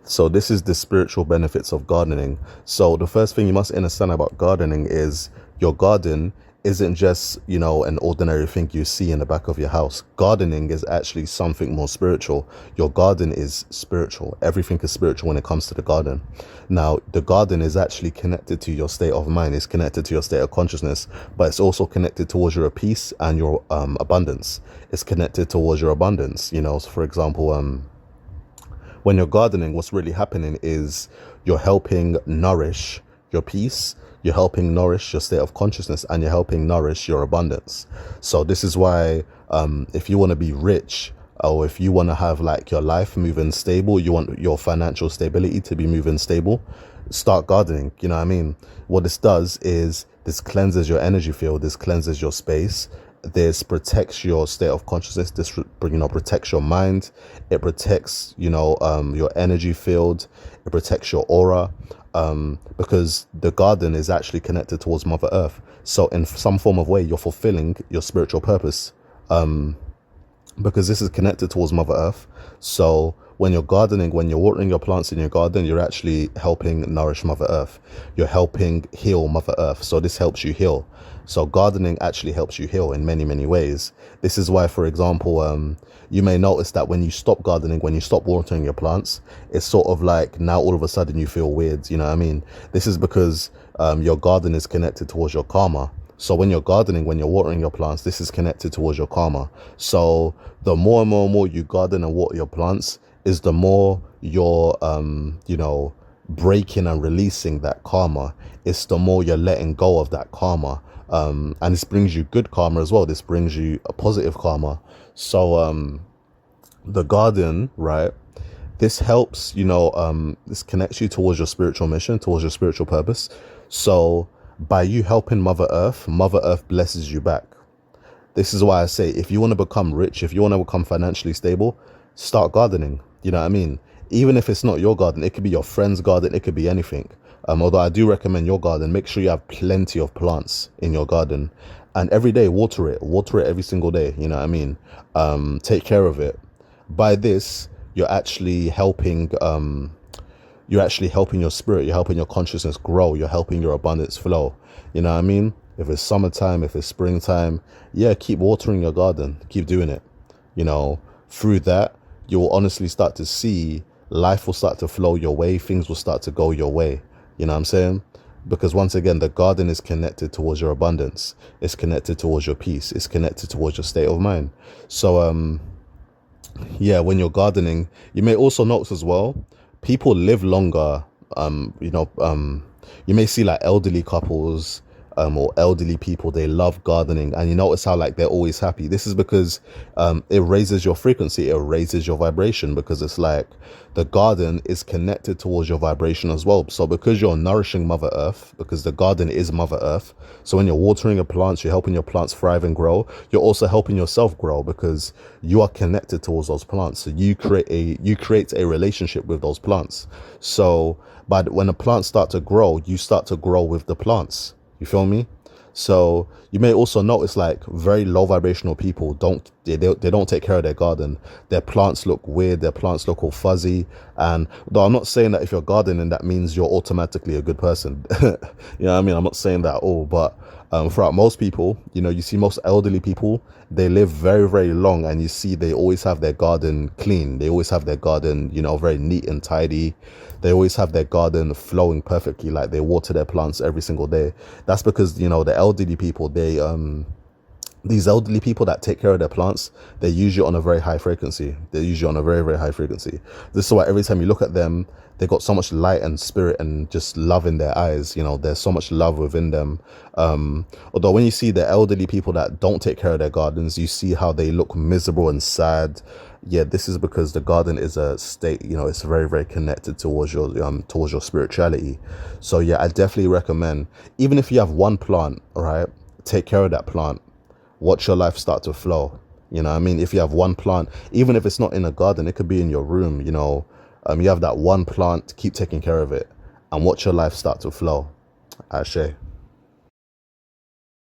So this is the spiritual benefits of gardening. So the first thing you must understand about gardening is your garden isn't just, an ordinary thing you see in the back of your house. Gardening is actually something more spiritual. Your garden is spiritual. Everything is spiritual when it comes to the garden. Now, the garden is actually connected to your state of mind. It's connected to your state of consciousness, but it's also connected towards your peace and your abundance. It's connected towards your abundance. So for example, when you're gardening, what's really happening is you're helping nourish your peace, you're helping nourish your state of consciousness, and you're helping nourish your abundance. So this is why if you want to be rich, or if you want to have like your life moving stable, you want your financial stability to be moving stable, start gardening. You know what I mean? What this does is this cleanses your energy field, this cleanses your space, this protects your state of consciousness, this protects your mind, it protects your energy field, it protects your aura, because the garden is actually connected towards Mother Earth. So in some form of way you're fulfilling your spiritual purpose, because this is connected towards Mother Earth. So when you're gardening, when you're watering your plants in your garden, you're actually helping nourish Mother Earth. You're helping heal Mother Earth. So this helps you heal. So gardening actually helps you heal in many, many ways. This is why, for example, you may notice that when you stop gardening, when you stop watering your plants, it's sort of like now all of a sudden you feel weird. You know what I mean? This is because your garden is connected towards your karma. So when you're gardening, when you're watering your plants, this is connected towards your karma. So the more and more and more you garden and water your plants, is the more you're, breaking and releasing that karma. It's the more you're letting go of that karma. And this brings you good karma as well. This brings you a positive karma. So the garden, right? This helps, this connects you towards your spiritual mission, towards your spiritual purpose. So by you helping Mother Earth blesses you back. This is why I say, if you want to become rich, if you want to become financially stable, start gardening. You know what I mean? Even if it's not your garden, it could be your friend's garden, it could be anything. Although I do recommend your garden, make sure you have plenty of plants in your garden, and every day water it every single day. You know what I mean? Take care of it. By this, you're actually helping your spirit, you're helping your consciousness grow, you're helping your abundance flow. You know what I mean? If it's summertime, if it's springtime, yeah, keep watering your garden, keep doing it. Through that, you will honestly start to see life will start to flow your way, things will start to go your way. You know what I'm saying? Because once again, the garden is connected towards your abundance, it's connected towards your peace, it's connected towards your state of mind. So yeah, when you're gardening, you may also notice as well, people live longer. You may see like elderly couples, or elderly people, they love gardening, and you notice how like they're always happy. This is because it raises your frequency, it raises your vibration, because it's like the garden is connected towards your vibration as well. So because you're nourishing Mother Earth, because the garden is Mother Earth, so when you're watering your plants, you're helping your plants thrive and grow. You're also helping yourself grow, because you are connected towards those plants. So you create a relationship with those plants. So but when the plants start to grow, you start to grow with the plants. You feel me? So you may also notice like very low vibrational people don't take care of their garden. Their plants look weird, their plants look all fuzzy. And though I'm not saying that if you're gardening that means you're automatically a good person. You know what I mean? I'm not saying that at all, but throughout most people, you see most elderly people, they live very, very long, and you see they always have their garden clean. They always have their garden, very neat and tidy. They always have their garden flowing perfectly, like they water their plants every single day. That's because, the elderly people, these elderly people that take care of their plants, they're usually on a very high frequency. They're usually on a very, very high frequency. This is why every time you look at them, they got so much light and spirit and just love in their eyes. There's so much love within them. Although when you see the elderly people that don't take care of their gardens, you see how they look miserable and sad. Yeah, this is because the garden is a state, it's very, very connected towards your spirituality. So yeah, I definitely recommend, even if you have one plant, all right, take care of that plant. Watch your life start to flow. You know what I mean? If you have one plant, even if it's not in a garden, it could be in your room, you have that one plant, keep taking care of it and watch your life start to flow. Ashe.